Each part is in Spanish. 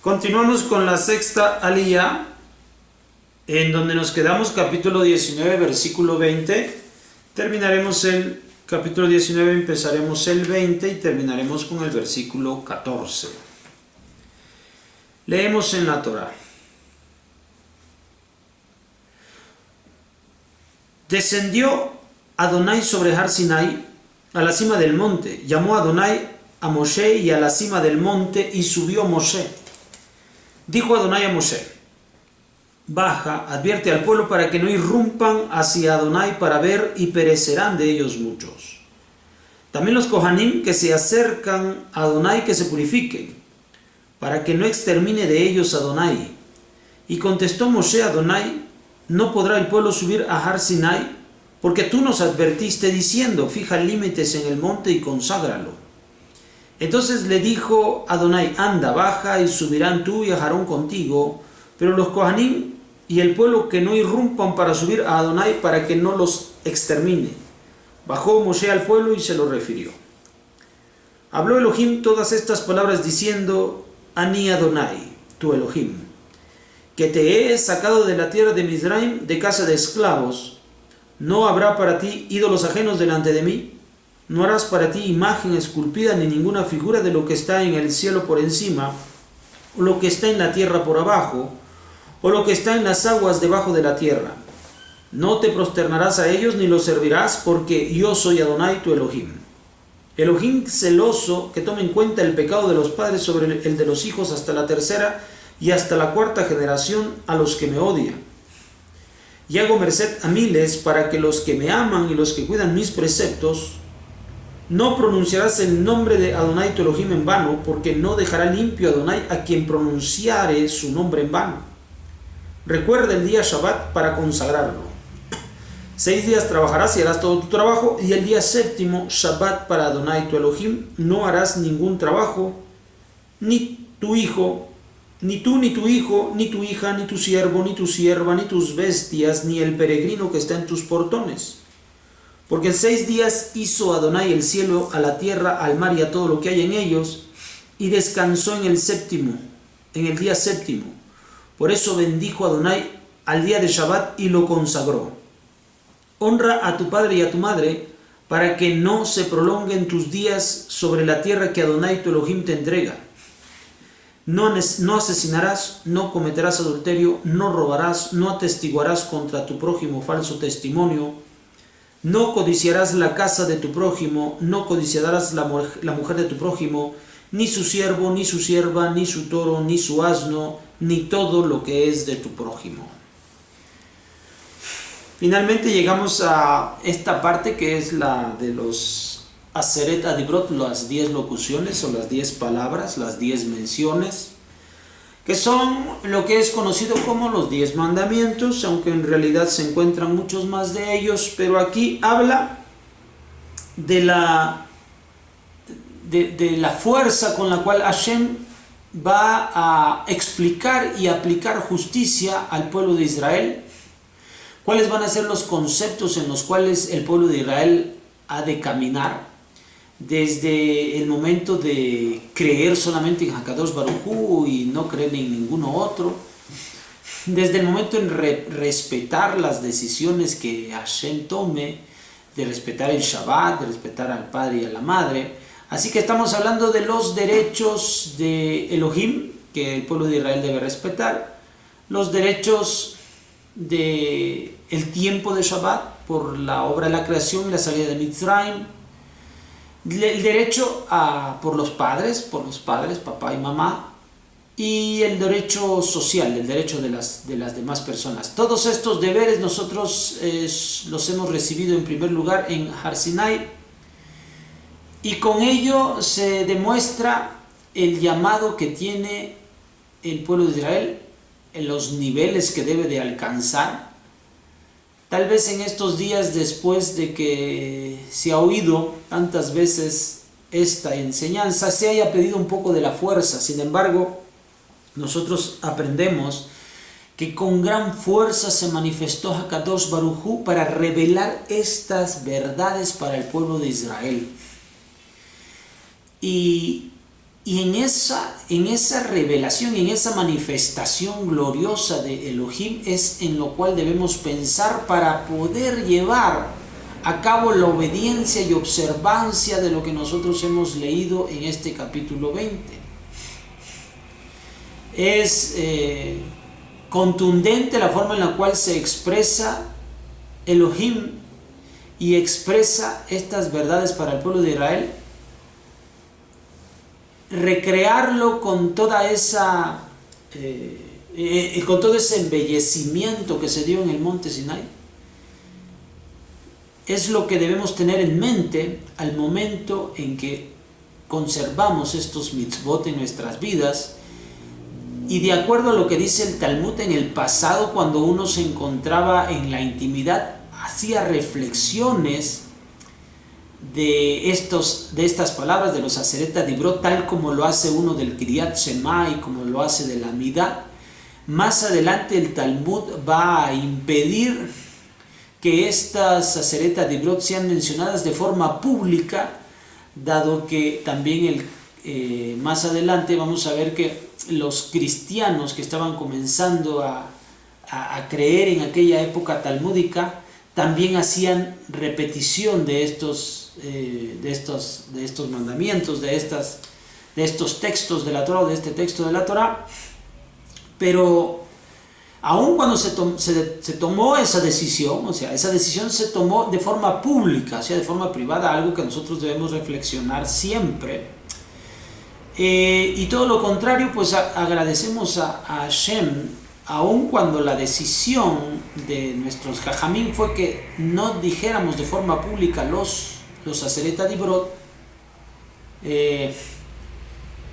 Continuamos con la sexta aliyá, en donde nos quedamos capítulo 19, versículo 20. Terminaremos el capítulo 19, empezaremos el 20 y terminaremos con el versículo 14. Leemos en la Torá. Descendió Adonai sobre Har Sinai, a la cima del monte. Llamó Adonai a Moshe y a la cima del monte, y subió Moshe. Dijo Adonai a Moshe: baja, advierte al pueblo para que no irrumpan hacia Adonai para ver, y perecerán de ellos muchos. También los Kohanim que se acercan a Adonai, que se purifiquen, para que no extermine de ellos Adonai. Y contestó Moshe a Adonai: no podrá el pueblo subir a Har Sinai, porque tú nos advertiste diciendo: fija límites en el monte y conságralo. Entonces le dijo Adonai: anda, baja, y subirán tú y Aarón contigo, pero los Kohanim y el pueblo que no irrumpan para subir a Adonai, para que no los extermine. Bajó Moshe al pueblo y se lo refirió. Habló Elohim todas estas palabras diciendo: Ani Adonai, tu Elohim, que te he sacado de la tierra de Mizraim, de casa de esclavos. No habrá para ti ídolos ajenos delante de mí. No harás para ti imagen esculpida ni ninguna figura de lo que está en el cielo por encima, o lo que está en la tierra por abajo, o lo que está en las aguas debajo de la tierra. No te prosternarás a ellos ni los servirás, porque yo soy Adonai tu Elohim. Elohim celoso, que tome en cuenta el pecado de los padres sobre el de los hijos hasta la tercera y hasta la cuarta generación a los que me odian. Y hago merced a miles para que los que me aman y los que cuidan mis preceptos. No pronunciarás el nombre de Adonai tu Elohim en vano, porque no dejará limpio Adonai a quien pronunciare su nombre en vano. Recuerda el día Shabbat para consagrarlo. 6 días trabajarás y harás todo tu trabajo, y el día séptimo, Shabbat para Adonai tu Elohim, no harás ningún trabajo, ni tu hijo, ni tú, ni tu hijo, ni tu hija, ni tu siervo, ni tu sierva, ni tus bestias, ni el peregrino que está en tus portones. Porque en 6 días hizo Adonai el cielo, a la tierra, al mar y a todo lo que hay en ellos, y descansó en el día séptimo. Por eso bendijo Adonai al día de Shabbat y lo consagró. Honra a tu padre y a tu madre, para que no se prolonguen tus días sobre la tierra que Adonai tu Elohim te entrega. No asesinarás, no cometerás adulterio, no robarás, no atestiguarás contra tu prójimo falso testimonio. No codiciarás la casa de tu prójimo, no codiciarás la mujer de tu prójimo, ni su siervo, ni su sierva, ni su toro, ni su asno, ni todo lo que es de tu prójimo. Finalmente llegamos a esta parte que es la de los Aseret Adibrot, las 10 locuciones o las 10 palabras, las 10 menciones, que son lo que es conocido como los 10 mandamientos, aunque en realidad se encuentran muchos más de ellos, pero aquí habla de la fuerza con la cual Hashem va a explicar y aplicar justicia al pueblo de Israel, cuáles van a ser los conceptos en los cuales el pueblo de Israel ha de caminar, desde el momento de creer solamente en Hakadosh Baruj Hu y no creer en ninguno otro, desde el momento en respetar las decisiones que Hashem tome, de respetar el Shabbat, de respetar al padre y a la madre. Así que estamos hablando de los derechos de Elohim, que el pueblo de Israel debe respetar, los derechos del tiempo de Shabbat por la obra de la creación y la salida de Mitzrayim, el derecho por los padres, papá y mamá, y el derecho social, el derecho de las demás personas. Todos estos deberes nosotros los hemos recibido en primer lugar en Har Sinai, y con ello se demuestra el llamado que tiene el pueblo de Israel en los niveles que debe de alcanzar. Tal vez en estos días, después de que se ha oído tantas veces esta enseñanza, se haya perdido un poco de la fuerza. Sin embargo, nosotros aprendemos que con gran fuerza se manifestó Hakadosh Baruj Hu para revelar estas verdades para el pueblo de Israel. Y Y en esa revelación, en esa manifestación gloriosa de Elohim es en lo cual debemos pensar para poder llevar a cabo la obediencia y observancia de lo que nosotros hemos leído en este capítulo 20. Es contundente la forma en la cual se expresa Elohim y expresa estas verdades para el pueblo de Israel. Recrearlo con toda esa con todo ese embellecimiento que se dio en el monte Sinai es lo que debemos tener en mente al momento en que conservamos estos mitzvot en nuestras vidas. Y de acuerdo a lo que dice el Talmud, en el pasado, cuando uno se encontraba en la intimidad, hacía reflexiones de estas palabras de los Aseret Dibrot, tal como lo hace uno del Kriyat Shema y como lo hace de la Midá. Más adelante el Talmud va a impedir que estas Aseret Dibrot sean mencionadas de forma pública, dado que también más adelante vamos a ver que los cristianos que estaban comenzando a creer en aquella época talmúdica también hacían repetición de estos mandamientos, de estos textos de la Torah, de este texto de la Torah. Pero aun cuando se tomó esa decisión, o sea, esa decisión se tomó de forma pública, o sea, de forma privada, algo que nosotros debemos reflexionar siempre. Y todo lo contrario, pues agradecemos a Hashem, aun cuando la decisión de nuestros Jajamim fue que no dijéramos de forma pública los Aseret Dibrot.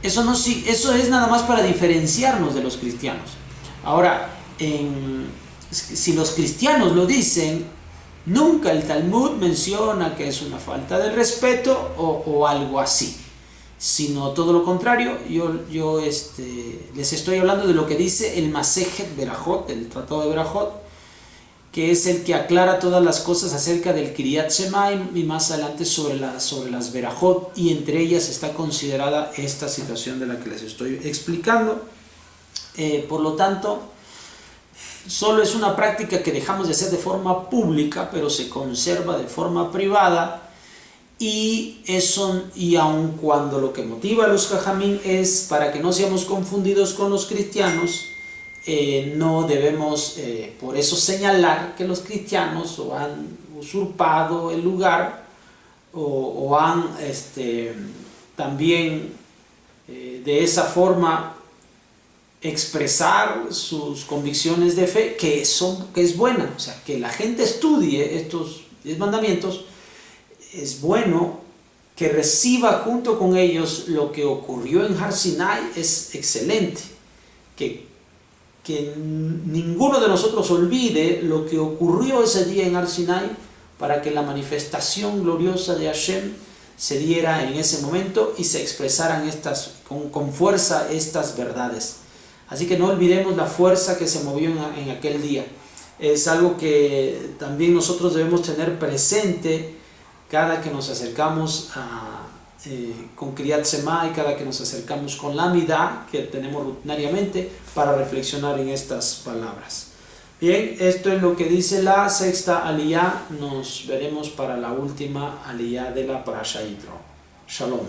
Eso es nada más para diferenciarnos de los cristianos. Ahora, si los cristianos lo dicen, nunca el Talmud menciona que es una falta de respeto o algo así, sino todo lo contrario. Yo les estoy hablando de lo que dice el Masejet Berajot, el Tratado de Berajot, que es el que aclara todas las cosas acerca del Kriyat Shema y más adelante sobre las Berajot, y entre ellas está considerada esta situación de la que les estoy explicando. Por lo tanto, solo es una práctica que dejamos de hacer de forma pública, pero se conserva de forma privada. Y aun cuando lo que motiva a los Jajamín es para que no seamos confundidos con los cristianos, no debemos por eso señalar que los cristianos o han usurpado el lugar o han también de esa forma expresar sus convicciones de fe, que es buena. O sea, que la gente estudie estos 10 mandamientos. Es bueno que reciba junto con ellos lo que ocurrió en Har Sinai. Es excelente que ninguno de nosotros olvide lo que ocurrió ese día en Har Sinai, para que la manifestación gloriosa de Hashem se diera en ese momento y se expresaran con fuerza estas verdades. Así que no olvidemos la fuerza que se movió en aquel día. Es algo que también nosotros debemos tener presente cada que nos acercamos con Kriyat Shema y cada que nos acercamos con la Midá que tenemos rutinariamente para reflexionar en estas palabras. Bien, esto es lo que dice la sexta aliyá. Nos veremos para la última aliyá de la Parashá Yitro. Shalom.